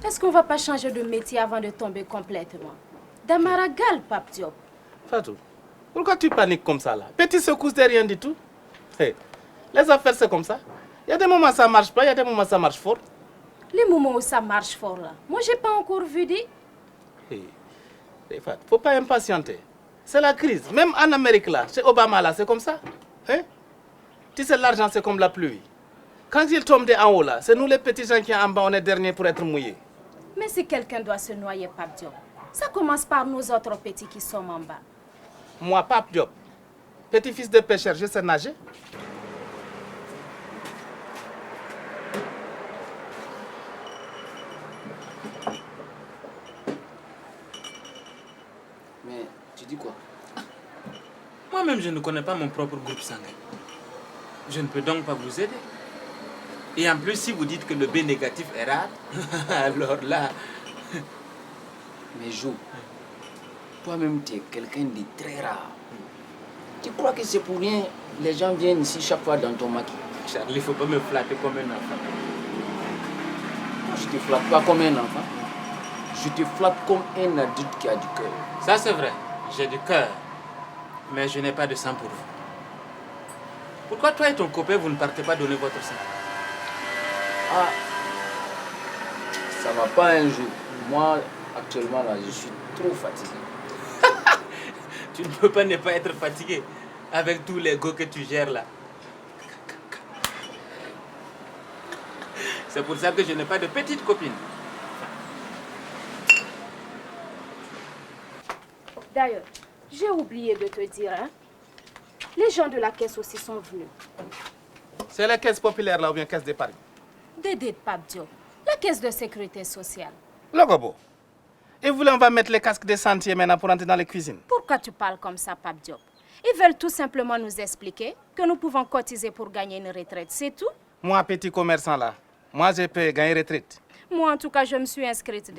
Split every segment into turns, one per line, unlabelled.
Est-ce qu'on ne va pas changer de métier avant de tomber complètement? Damaragal, Pape Diop.
Fatou, pourquoi tu paniques comme ça là? Petite secousse de rien du tout. Hey, les affaires c'est comme ça. Il y a des moments où ça marche pas, il y a des moments où ça marche fort.
Les moments où ça marche fort là, moi j'ai pas encore vu dit.
Hey, Fatou, faut pas impatienter. C'est la crise. Même en Amérique là, chez Obama là, c'est comme ça. Hein? Tu sais, l'argent c'est comme la pluie. Quand il tombe de en haut là, c'est nous les petits gens qui en bas, on est derniers pour être mouillés.
Mais si quelqu'un doit se noyer, Pape Diop, ça commence par nous autres petits qui sommes en bas.
Moi, Pape Diop, petit-fils de pêcheur, je sais nager.
Mais tu dis quoi?
Moi-même, je ne connais pas mon propre groupe sanguin. Je ne peux donc pas vous aider. Et en plus, si vous dites que le B négatif est rare, alors là...
Mais Jo, toi-même, tu es quelqu'un de très rare. Tu crois que c'est pour rien les gens viennent ici chaque fois dans ton maquis?
Charlie, il ne faut pas me flatter comme un enfant.
Moi, je ne te flatte pas comme un enfant. Je te flatte comme un adulte qui a du cœur.
Ça, c'est vrai. J'ai du cœur. Mais je n'ai pas de sang pour vous. Pourquoi toi et ton copain, vous ne partez pas donner votre sang?
Ah, ça va pas un jour. Moi, actuellement, là, je suis trop fatigué.
Tu ne peux pas ne pas être fatigué avec tous les go que tu gères là. C'est pour ça que je n'ai pas de petite copine.
D'ailleurs, j'ai oublié de te dire, hein, les gens de la caisse aussi sont venus.
C'est la caisse populaire là ou bien caisse d'épargne?
Dédé de Pape Diop, la caisse de sécurité sociale.
Logobo. Et vous, là, on va mettre les casques des sentiers maintenant pour entrer dans les cuisines.
Pourquoi tu parles comme ça, Pape Diop? Ils veulent tout simplement nous expliquer que nous pouvons cotiser pour gagner une retraite, c'est tout.
Moi, petit commerçant là, moi, j'ai payé gagner retraite.
Moi, en tout cas, je me suis inscrite.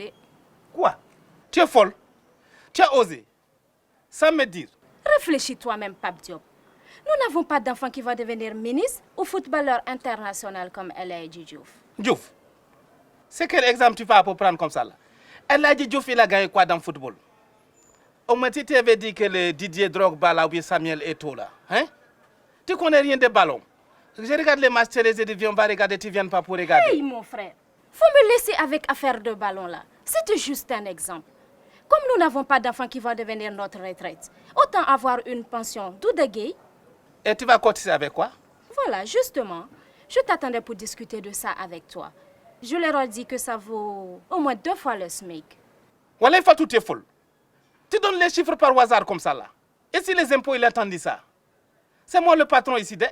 Quoi? Tu es folle? Tu as osé? Sans me dire.
Réfléchis toi-même, Pape Diop. Nous n'avons pas d'enfant qui va devenir ministre ou footballeur international comme El Hadji Diouf.
Diouf, c'est quel exemple tu vas pour prendre comme ça là? El Hadji Diouf, il a gagné quoi dans le football? Au moins, tu t'avais dit que le Didier Drogba là ou bien Samuel Eto'o là, hein? Tu connais rien des ballons. Je regarde les matchs télévisés, on va regarder, tu viens pas pour regarder.
Hey, mon frère, faut me laisser avec affaire de ballon là. C'était juste un exemple. Comme nous n'avons pas d'enfants qui vont devenir notre retraite, autant avoir une pension d'Oudagay.
Et tu vas cotiser avec quoi?
Voilà, justement, je t'attendais pour discuter de ça avec toi. Je leur ai dit que ça vaut au moins 2 fois le SMIC.
Voilà, il faut tout est folle. Tu donnes les chiffres par hasard comme ça là. Et si les impôts, ils attendent ça? C'est moi le patron ici, de.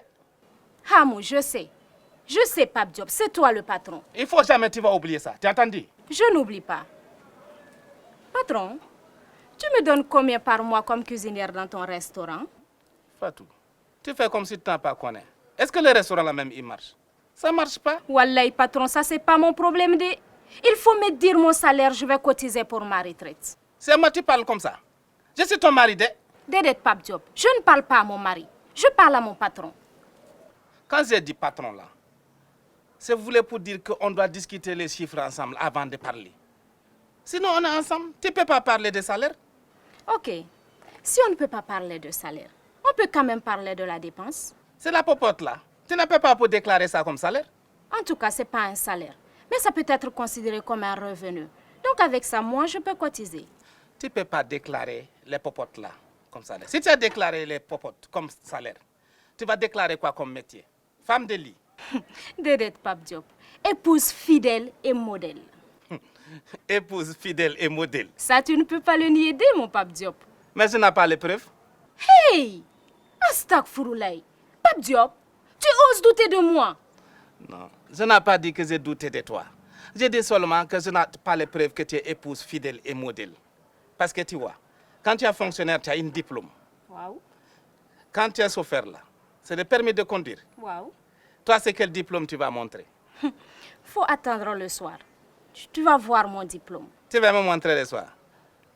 Hamou, je sais. Je sais, Pape Diop, c'est toi le patron.
Il faut jamais tu vas oublier ça, tu as entendu?
Je n'oublie pas. Patron, tu me donnes combien par mois comme cuisinière dans ton restaurant?
Fatou, tu fais comme si tu n'as pas connu. Est-ce que le restaurant là même, il marche? Ça marche pas?
Wallahi, patron, ça c'est pas mon problème. Il faut me dire mon salaire, je vais cotiser pour ma retraite.
C'est moi tu parles comme ça. Je suis ton mari, de.
Dédé Pape Diop, je ne parle pas à mon mari. Je parle à mon patron.
Quand j'ai dit patron là, c'est voulu pour dire qu'on doit discuter les chiffres ensemble avant de parler. Sinon, on est ensemble. Tu ne peux pas parler de salaire.
Ok. Si on ne peut pas parler de salaire, On peut quand même parler de la dépense.
C'est la popote là. Tu ne peux pas pour déclarer ça comme salaire.
En tout cas, ce n'est pas un salaire. Mais ça peut être considéré comme un revenu. Donc avec ça, moi, je peux cotiser.
Tu ne peux pas déclarer les popotes là comme salaire. Si tu as déclaré les popotes comme salaire, tu vas déclarer quoi comme métier? Femme de lit.
Dédé Pape Diop. Épouse fidèle et modèle.
Épouse fidèle et modèle.
Ça, tu ne peux pas le nier, mon Pape Diop.
Mais je n'ai pas les preuves.
Hey! Astagfouroulaye. Pape Diop, tu oses douter de moi?
Non, je n'ai pas dit que j'ai douté de toi. J'ai dit seulement que je n'ai pas les preuves que tu es épouse fidèle et modèle. Parce que tu vois, quand tu es fonctionnaire, tu as un diplôme.
Waouh.
Quand tu es chauffeur là, c'est le permis de conduire.
Waouh.
Toi, c'est quel diplôme tu vas montrer?
Faut attendre le soir. Tu vas voir mon diplôme.
Tu vas me montrer le soir.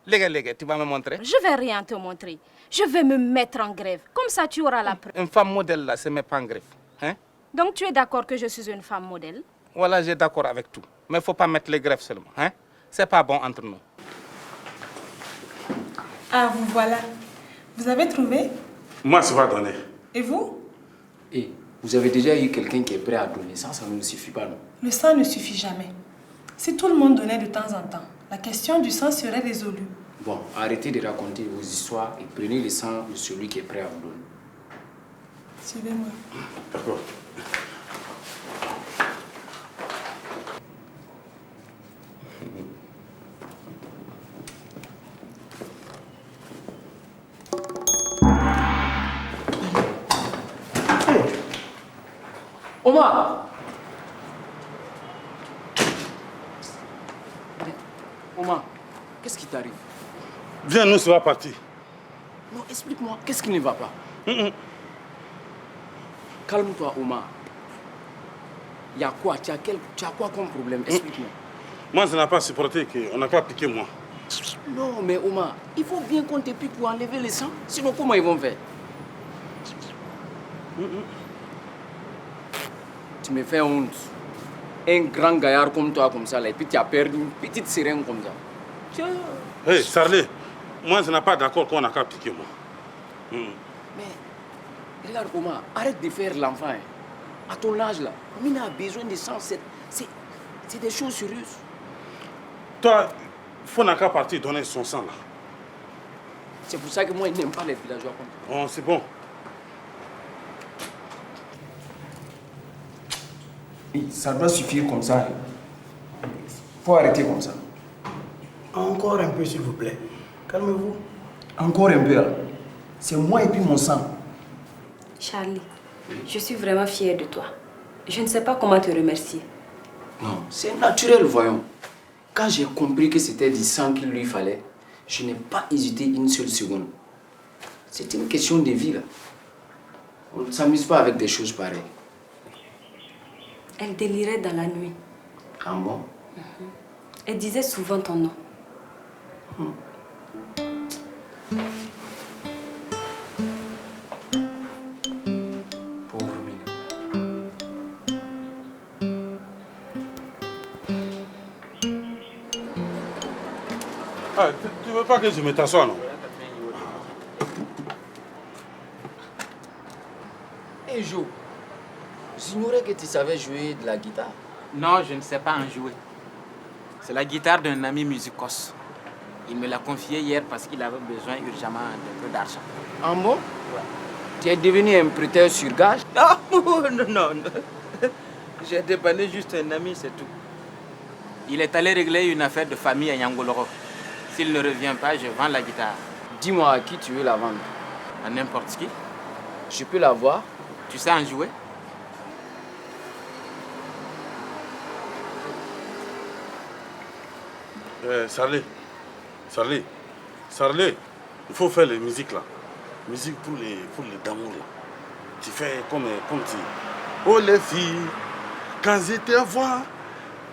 Légué, tu vas me montrer?
Je vais rien te montrer. Je vais me mettre en grève. Comme ça, tu auras la preuve.
Une femme modèle là, se met pas en grève. Hein?
Donc, tu es d'accord que je suis une femme modèle?
Voilà, j'ai d'accord avec tout. Mais il ne faut pas mettre les greffes seulement. Hein? C'est pas bon entre nous.
Ah, vous voilà. Vous avez trouvé?
Moi, ça va donner.
Et vous?
Et vous avez déjà eu quelqu'un qui est prêt à donner ça ne nous suffit pas, non?
Le sang ne suffit jamais. Si tout le monde donnait de temps en temps, la question du sang serait résolue.
Bon, arrêtez de raconter vos histoires et prenez le sang de celui qui est prêt à vous donner.
Suivez-moi.
D'accord.
Omar! Omar, qu'est-ce qui t'arrive?
Viens, nous, ça va partir.
Non, explique-moi, qu'est-ce qui ne va pas? Calme-toi, Omar. Il y a quoi? Tu as quoi comme problème? Explique-moi.
Moi, je n'ai pas supporté qu'on n'a pas piqué moi.
Non, mais Omar, il faut bien qu'on te pique pour enlever le sang. Sinon, comment ils vont faire? Tu me fais honte. Un grand gaillard comme toi, comme ça, là, et puis tu as perdu une petite sirène comme ça. Tiens.
Hé, hey, Sarlé, moi, je n'ai pas d'accord qu'on n'a qu'à piquer moi.
Mais, regarde, Omar, arrête de faire l'enfant. Hein. À ton âge, là, Mine a besoin de sang. C'est des choses sérieuses.
Toi, il faut n'a qu'à partir donner son sang, là.
C'est pour ça que moi, je n'aime pas les villageois comme ça.
Oh, c'est bon.
Oui, ça doit suffire comme ça. Il faut arrêter comme ça.
Encore un peu, s'il vous plaît. Calmez-vous.
Encore un peu, là. C'est moi et puis mon sang.
Charlie, je suis vraiment fière de toi. Je ne sais pas comment te remercier.
Non, c'est naturel, voyons. Quand j'ai compris que c'était du sang qu'il lui fallait, je n'ai pas hésité une seule seconde. C'est une question de vie, là. On ne s'amuse pas avec des choses pareilles.
Elle délirait dans la nuit.
Ah bon?
Elle disait souvent ton nom.
Pauvre Mine.
Ah, tu veux pas que je me t'assoie, non?
Hey Jo, j'ignorais que tu savais jouer de la guitare.
Non, je ne sais pas en jouer. C'est la guitare d'un ami musicos. Il me l'a confiée hier parce qu'il avait besoin urgemment d'un peu d'argent.
En bon? Tu es devenu un prêteur sur gage?
Non. J'ai dépanné juste un ami, c'est tout. Il est allé régler une affaire de famille à Nyangoloro. S'il ne revient pas, je vends la guitare.
Dis-moi à qui tu veux la vendre.
À n'importe qui.
Je peux la voir?
Tu sais en jouer?
Sarlé, il faut faire les musiques là. Musique pour les d'amour là. Tu fais comme tu... Oh les filles, quand je te vois,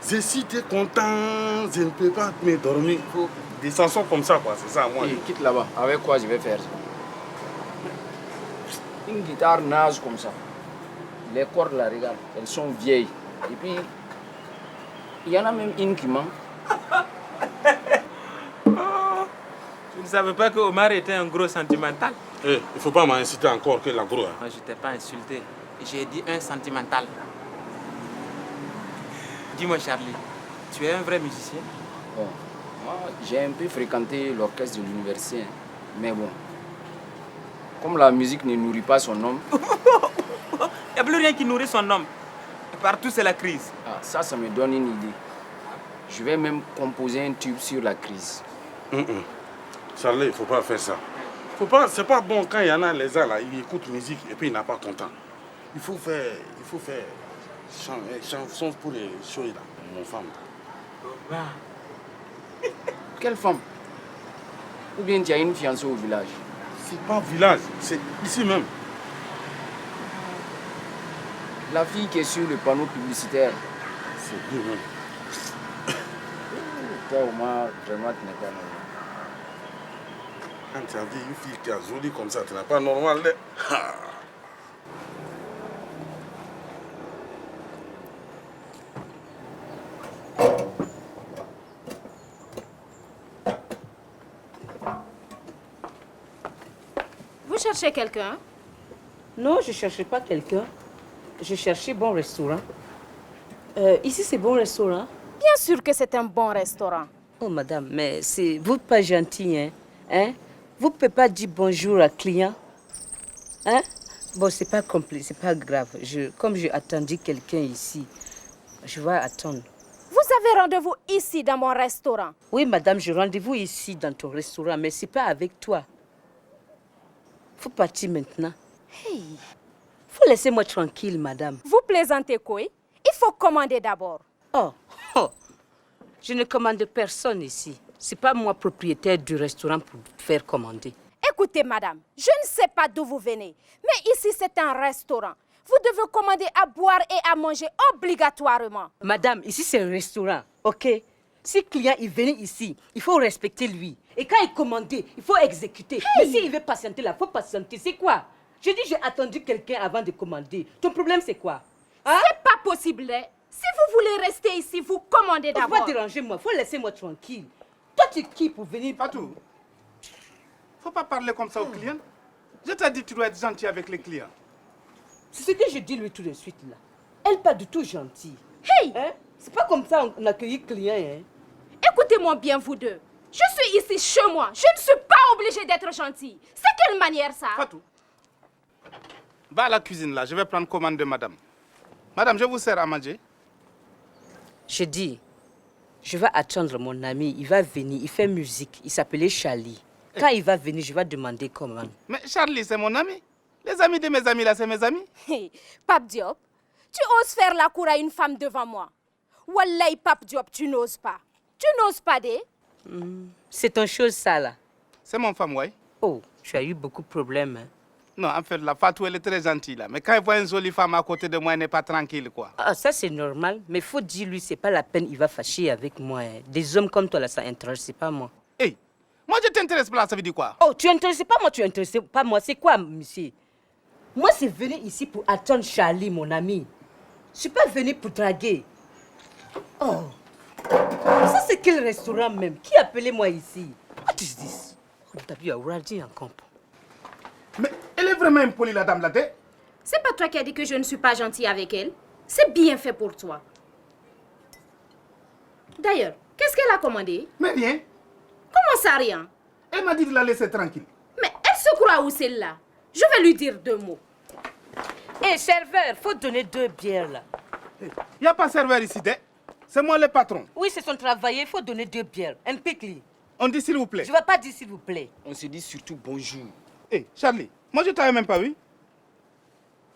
je suis content, je ne peux pas me dormir. Des chansons comme ça quoi, c'est ça moi.
Hey, quitte là-bas. Avec quoi je vais faire ça? Une guitare naze comme ça. Les cordes là, regarde, elles sont vieilles. Et puis, il y en a même une qui manque.
Tu ne savais pas que Omar était un gros sentimental?
Eh, il ne faut pas m'inciter encore que la gros. Hein.
Moi, je t'ai pas insulté. J'ai dit un sentimental. Dis-moi, Charlie, tu es un vrai musicien?
Bon, moi, j'ai un peu fréquenté l'orchestre de l'université. Mais bon, comme la musique ne nourrit pas son homme...
Il n'y a plus rien qui nourrit son homme. Partout, c'est la crise.
Ah, ça me donne une idée. Je vais même composer un tube sur la crise.
Charlie, il ne faut pas faire ça. C'est pas bon quand il y en a les gens là, ils écoutent musique et puis ils n'ont pas content. Il faut faire chanson pour les shows là, mon femme.
Quelle femme? Ou bien tu as une fiancée au village?
C'est pas village, c'est ici même.
La fille qui est sur le panneau publicitaire.
C'est lui même.
Toi, au moins, vraiment, tu n'es pas normal.
Quand tu as vu une fille qui est jolie comme ça, tu n'es pas normal.
Vous cherchez quelqu'un?
Non, je ne cherchais pas quelqu'un. Je cherchais bon restaurant. Ici, c'est bon restaurant?
Bien sûr que c'est un bon restaurant.
Oh, madame, mais vous pas gentil, hein? Vous ne pouvez pas dire bonjour à client? Hein? Bon, c'est pas compliqué, c'est pas grave. Comme j'ai attendu quelqu'un ici, je vais attendre.
Vous avez rendez-vous ici dans mon restaurant?
Oui, madame, j'ai rendez-vous ici dans ton restaurant, mais c'est pas avec toi. Faut partir maintenant.
Hey.
Faut laisser moi tranquille, madame.
Vous plaisantez quoi? Il faut commander d'abord.
Oh, je ne commande personne ici. C'est pas moi propriétaire du restaurant pour faire commander.
Écoutez, madame, je ne sais pas d'où vous venez, mais ici c'est un restaurant. Vous devez commander à boire et à manger obligatoirement.
Madame, ici c'est un restaurant, ok? Si le client il venait ici, il faut respecter lui. Et quand il commande, il faut exécuter.
Hey.
Mais s'il veut patienter là, il faut patienter. C'est quoi? Je dis j'ai attendu quelqu'un avant de commander. Ton problème c'est quoi? Hein?
C'est pas possible. Hein? Si vous voulez rester ici, vous commandez
Faut
d'abord.
pas déranger moi, faut laisser moi tranquille. Toi tu es qui pour venir?
Fatou, faut pas parler comme ça aux clients. Je t'ai dit que tu dois être gentil avec les clients.
C'est ce que je dis lui tout de suite là. Elle pas du tout gentille.
Hey!
Hein? C'est pas comme ça on accueille client. Hein?
Écoutez-moi bien, vous deux. Je suis ici chez moi. Je ne suis pas obligée d'être gentille. C'est quelle manière ça?
Fatou, va à la cuisine là, je vais prendre commande de madame. Madame, je vous sers à manger.
Je dis, je vais attendre mon ami, il va venir, il fait musique, il s'appelait Charlie. Quand il va venir, je vais demander comment.
Mais Charlie, c'est mon ami. Les amis de mes amis là, c'est mes amis.
Hey, Pape Diop, tu oses faire la cour à une femme devant moi. Wallahi, Pape Diop, tu n'oses pas. Tu n'oses pas, dé?
C'est ton chose ça là.
C'est mon femme, ouais.
Oh, tu as eu beaucoup de problèmes. Hein?
Non, en fait, la Fatou, elle est très gentille là. Mais quand elle voit une jolie femme à côté de moi, elle n'est pas tranquille, quoi.
Ah, ça c'est normal, mais faut dire lui, c'est pas la peine, il va fâcher avec moi. Hein. Des hommes comme toi là, ça intéresse pas moi.
Hey, moi je t'intéresse pas, ça veut dire quoi?
Oh, tu intéressais pas moi, tu intéressais pas moi. C'est quoi, monsieur? Moi, c'est venu ici pour attendre Charlie, mon ami. Je suis pas venu pour draguer. Oh, ça c'est quel restaurant même? Qui a appelé moi ici? What is this? Oh, t'as vu, Auradi en camp.
Mais elle est vraiment impolie, la dame là, t'es?
C'est pas toi qui as dit que je ne suis pas gentille avec elle. C'est bien fait pour toi. D'ailleurs, qu'est-ce qu'elle a commandé?
Mais rien.
Comment ça, rien?
Elle m'a dit de la laisser tranquille.
Mais elle se croit où celle-là? Je vais lui dire 2 mots.
Hé, serveur, faut donner 2 bières là.
Il n'y a pas de serveur ici, t'es? C'est moi le patron.
Oui, c'est son travail, il faut donner 2 bières. Un pickle.
On dit s'il vous plaît.
Je ne vais pas dire s'il vous plaît.
On se dit surtout bonjour.
Hey, Charlie, moi je t'avais même pas vu.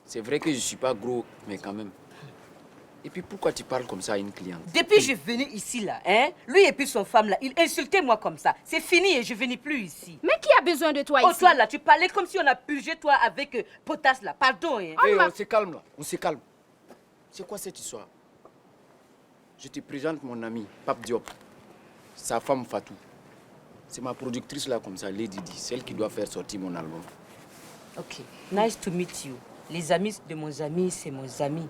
C'est vrai que je ne suis pas gros, mais quand même. Et puis pourquoi tu parles comme ça à une cliente?
Depuis que je suis venu ici là, hein, lui et puis son femme là, ils insultaient moi comme ça. C'est fini et je ne venais plus ici.
Mais qui a besoin de toi
Oh,
ici?
toi là, tu parlais comme si on a purgé toi avec potasse là. Pardon, hein.
Hey, on se calme là, on se calme. C'est quoi cette histoire? Je te présente mon ami, Pape Diop. Sa femme Fatou. C'est ma productrice là comme ça, Lady Di, celle qui doit faire sortir mon album.
Ok, nice to meet you. Les amis de mon ami, c'est mon ami.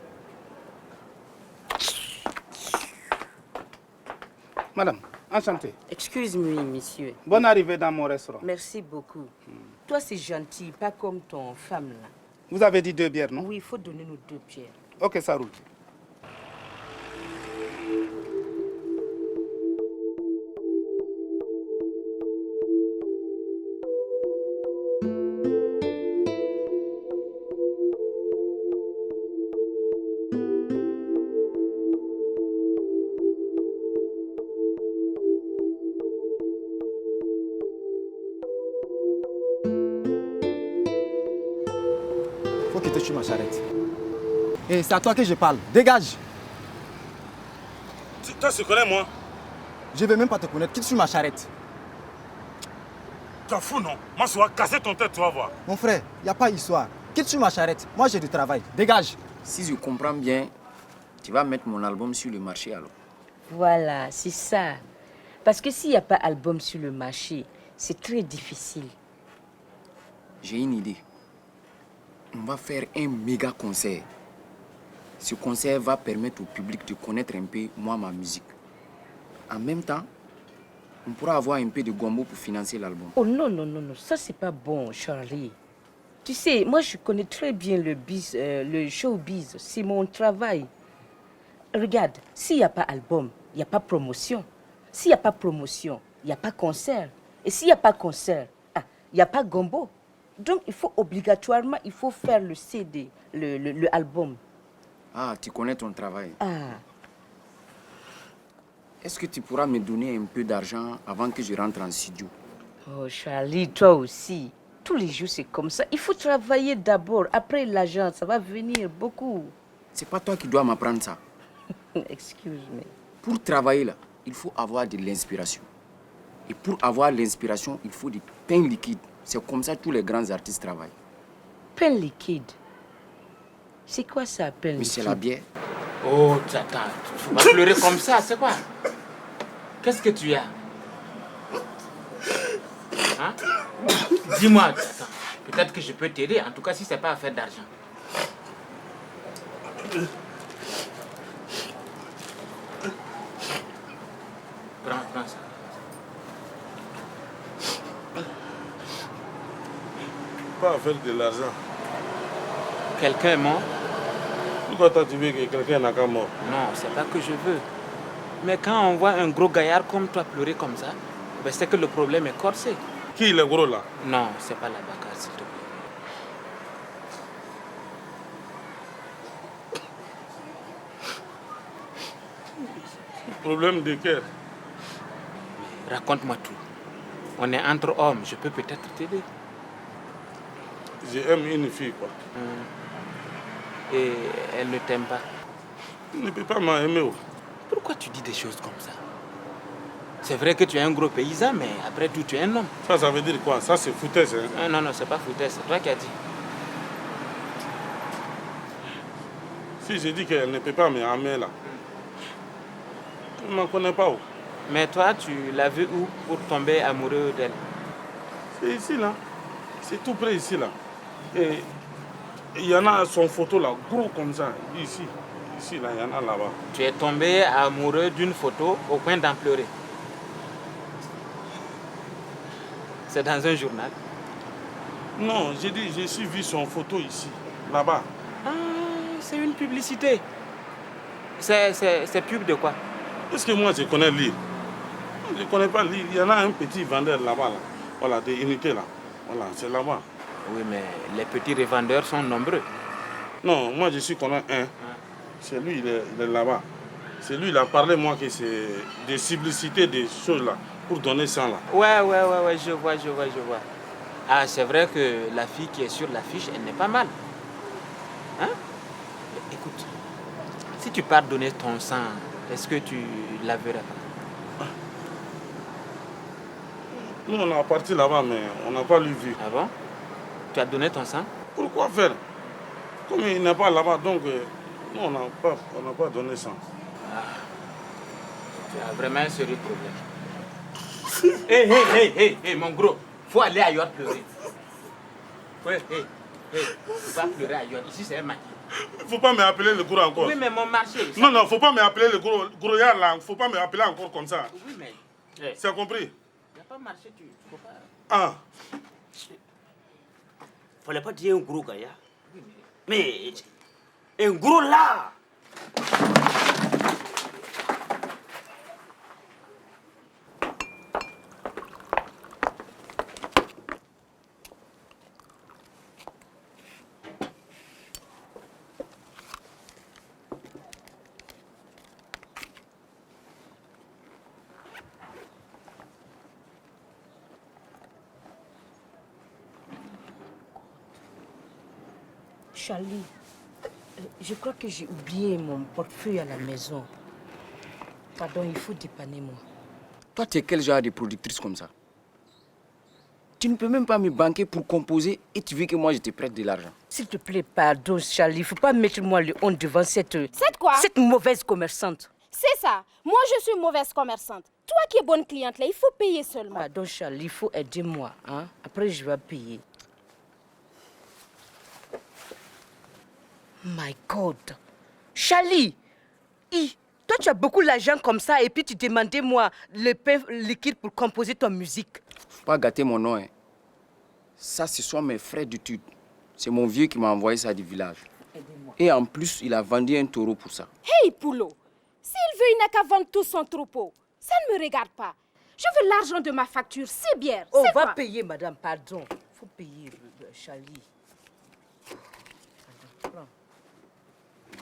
Madame, enchanté.
Excuse-moi, monsieur.
Bonne arrivée dans mon restaurant.
Merci beaucoup. Toi, c'est gentil, pas comme ton femme là.
Vous avez dit 2 bières, non?
Oui, il faut donner nous 2 bières.
Ok, ça roule.
Faut quitter sur ma charrette. Et c'est à toi que je parle. Dégage.
Toi, tu connais moi?
Je vais même pas te connaître. Quitte sur ma charrette.
Tu es fou, non? Moi, je vais casser ton tête, tu vas voir.
Mon frère, il n'y a pas d'histoire. Quitte sur ma charrette. Moi, j'ai du travail. Dégage.
Si je comprends bien, tu vas mettre mon album sur le marché alors.
Voilà, c'est ça. Parce que s'il n'y a pas d'album sur le marché, c'est très difficile.
J'ai une idée. On va faire un méga concert. Ce concert va permettre au public de connaître un peu moi, ma musique. En même temps, on pourra avoir un peu de gombo pour financer l'album.
Oh non, non, non, non, ça c'est pas bon, Charlie. Tu sais, moi je connais très bien le showbiz, c'est mon travail. Regarde, s'il n'y a pas album, il n'y a pas promotion. S'il n'y a pas promotion, il n'y a pas concert. Et s'il n'y a pas concert, il n'y a pas gombo. Donc il faut obligatoirement, il faut faire le CD, le album.
Ah, tu connais ton travail.
Ah.
Est-ce que tu pourras me donner un peu d'argent avant que je rentre en studio?
Oh Charlie, toi aussi. Tous les jours c'est comme ça. Il faut travailler d'abord. Après l'argent, ça va venir beaucoup.
C'est pas toi qui dois m'apprendre ça.
Excuse-moi.
Pour travailler là, il faut avoir de l'inspiration. Et pour avoir l'inspiration, il faut du pain liquide. C'est comme ça que tous les grands artistes travaillent.
Pain liquide? C'est quoi ça, pain liquide?
Mais c'est la bière.
Oh, attends, tu vas pleurer comme ça, c'est quoi? Qu'est-ce que tu as? Hein? Dis-moi, attends, peut-être que je peux t'aider, en tout cas si c'est pas affaire d'argent. Prends ça.
Pas affaire de l'argent.
Quelqu'un est mort?
Pourquoi toi tu veux que quelqu'un n'a qu'à mort?
Non, c'est pas que je veux. Mais quand on voit un gros gaillard comme toi pleurer comme ça, ben c'est que le problème est corsé.
Qui est le gros là?
Non, c'est pas la Bakar, s'il te plaît.
Problème de cœur.
Raconte-moi tout. On est entre hommes, je peux peut-être t'aider.
J'aime une fille, quoi.
Et elle ne t'aime pas.
Elle ne peut pas m'aimer.
Pourquoi tu dis des choses comme ça? C'est vrai que tu es un gros paysan, mais après tout, tu es un homme.
Ça veut dire quoi? Ça, c'est foutaise. Hein?
Non, non, c'est pas foutaise, c'est toi qui as dit.
Si je dis qu'elle ne peut pas m'aimer là, elle ne me connaît pas.
Mais toi, tu l'as vu où pour tomber amoureux d'elle?
C'est ici, là. C'est tout près ici, là. Et il y en a son photo là, gros comme ça, ici. Ici, là, il y en a là-bas.
Tu es tombé amoureux d'une photo au point d'en pleurer. C'est dans un journal?
Non, j'ai dit, j'ai suivi son photo ici, là-bas.
Ah, c'est une publicité. C'est pub de quoi?
Est-ce que moi, je connais lire? Je ne connais pas lire. Il y en a un petit vendeur là-bas, là. Voilà, des unités là. Voilà, c'est là-bas.
Oui, mais les petits revendeurs sont nombreux.
Non, moi, je suis connais un. C'est lui, il est là-bas. C'est lui, il a parlé, moi, que c'est des publicités, des choses là, pour donner ça là.
Ouais, je vois. Ah, c'est vrai que la fille qui est sur l'affiche, elle n'est pas mal. Hein? Mais écoute, si tu pars donner ton sang, est-ce que tu la verras pas?
Nous, on est parti là-bas, mais on n'a pas lui vu.
Ah bon? Tu as donné ton sang?
Pourquoi faire? Comme il n'est pas là-bas, donc nous, on n'a pas donné sang.
Ah. Tu as vraiment un sérieux problème. Hé, mon gros, faut aller ailleurs pleurer. Faut pas pleurer ailleurs. Ici, c'est un maquis.
Il ne faut pas m'appeler le gros encore.
Oui, mais mon marché. Ça...
Non, il ne faut pas m'appeler le gros yard là. Il ne faut pas m'appeler encore comme ça.
Oui, mais...
C'est compris?
Il n'y a pas marché, tu ne faut pas...
Ah.
Fallait pas dire un gros gaillard. Mais un gros là.
Charlie, je crois que j'ai oublié mon portefeuille à la maison. Pardon, il faut dépanner moi.
Toi, tu es quel genre de productrice comme ça? Tu ne peux même pas me banquer pour composer et tu veux que moi je te prête de l'argent.
S'il te plaît, pardon, Charlie, il ne faut pas mettre moi le honte devant cette
quoi?
Cette mauvaise commerçante.
C'est ça. Moi, je suis mauvaise commerçante. Toi qui es bonne cliente, là, il faut payer seulement.
Pardon, Charlie, il faut aider moi. Hein? Après, je vais payer. My God. Charlie, toi, tu as beaucoup d'argent comme ça et puis tu demandais moi le pain liquide pour composer ton musique.
Faut pas gâter mon nom. Hein. Ça, ce sont mes frais d'études. C'est mon vieux qui m'a envoyé ça du village. Et en plus, il a vendu un taureau pour ça.
Hey, Poulot, s'il veut, il n'a qu'à vendre tout son troupeau. Ça ne me regarde pas. Je veux l'argent de ma facture, c'est bien.
On va payer, madame, pardon. Il faut payer, Charlie. Pardon, prends.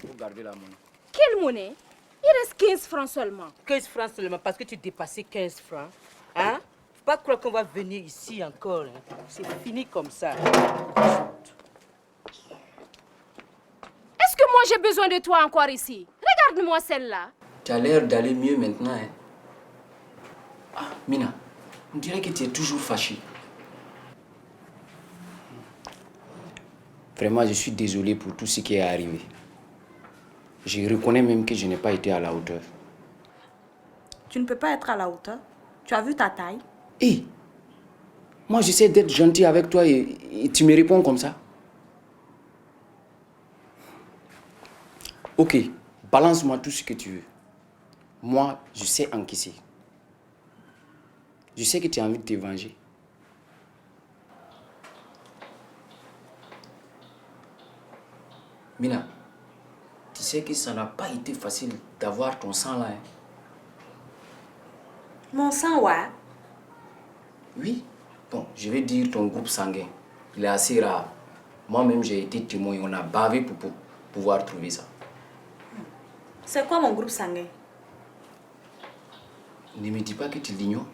Il faut garder la monnaie.
Quelle monnaie? Il reste 15 francs seulement.
15 francs seulement parce que tu dépassais 15 francs. Hein? Faut pas croire qu'on va venir ici encore. Hein? C'est fini comme ça.
Est-ce que moi j'ai besoin de toi encore ici? Regarde-moi celle-là.
Tu as l'air d'aller mieux maintenant. Hein? Ah, Mina, on dirait que tu es toujours fâchée. Vraiment, je suis désolé pour tout ce qui est arrivé. Je reconnais même que je n'ai pas été à la hauteur.
Tu ne peux pas être à la hauteur. Tu as vu ta taille?
Hé, moi j'essaie d'être gentil avec toi et tu me réponds comme ça. Ok, balance-moi tout ce que tu veux. Moi, je sais encaisser. Je sais que tu as envie de te venger. Mina, tu sais que ça n'a pas été facile d'avoir ton sang là. Hein?
Mon sang, ouais.
Oui. Bon, je vais dire ton groupe sanguin. Il est assez rare. Moi-même, j'ai été témoin. On a bavé pour pouvoir trouver ça.
C'est quoi mon groupe sanguin?
Ne me dis pas que tu l'ignores.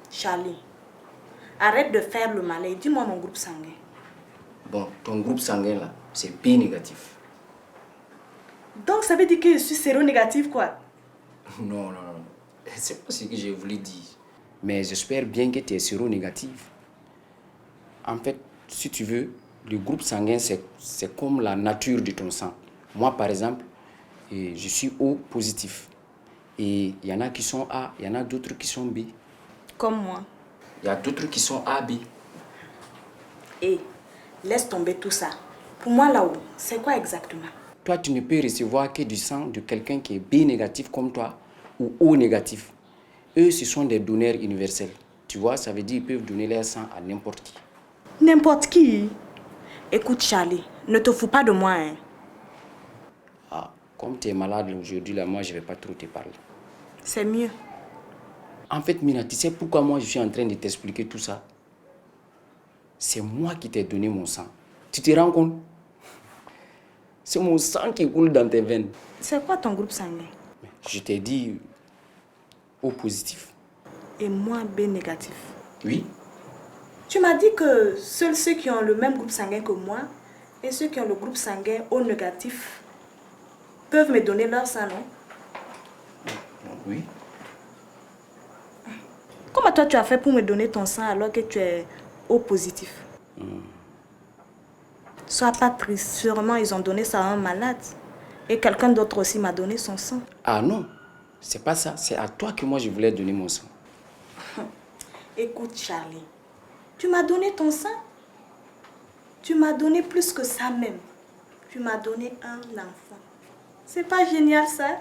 Charlie, arrête de faire le malin. Dis-moi mon groupe sanguin.
Bon, ton groupe sanguin là, c'est B négatif.
Donc ça veut dire que je suis séronégatif, quoi?
Non. C'est pas ce que j'ai voulu dire. Mais j'espère bien que tu es séronégatif. En fait, si tu veux, le groupe sanguin, c'est comme la nature de ton sang. Moi, par exemple, je suis O positif. Et il y en a qui sont A, il y en a d'autres qui sont B.
Comme moi.
Il y a d'autres qui sont AB.
Et laisse tomber tout ça. Pour moi, là-haut, c'est quoi exactement?
Toi, tu ne peux recevoir que du sang de quelqu'un qui est B négatif comme toi ou O négatif. Eux, ce sont des donneurs universels. Tu vois, ça veut dire qu'ils peuvent donner leur sang à n'importe qui.
N'importe qui? Écoute, Charlie, ne te fous pas de moi, hein.
Ah, comme tu es malade aujourd'hui, là, moi, je ne vais pas trop te parler.
C'est mieux.
En fait, Mina, tu sais pourquoi moi, je suis en train de t'expliquer tout ça? C'est moi qui t'ai donné mon sang. Tu te rends compte? C'est mon sang qui coule dans tes veines.
C'est quoi ton groupe sanguin?
Je t'ai dit O positif.
Et moi, B négatif.
Oui.
Tu m'as dit que seuls ceux qui ont le même groupe sanguin que moi et ceux qui ont le groupe sanguin O négatif peuvent me donner leur sang, non?
Oui.
Comment toi tu as fait pour me donner ton sang alors que tu es O positif? Sois pas triste, sûrement ils ont donné ça à un malade. Et quelqu'un d'autre aussi m'a donné son sang.
Ah non, c'est pas ça. C'est à toi que moi je voulais donner mon sang.
Écoute Charlie, tu m'as donné ton sang. Tu m'as donné plus que ça même. Tu m'as donné un enfant. C'est pas génial ça?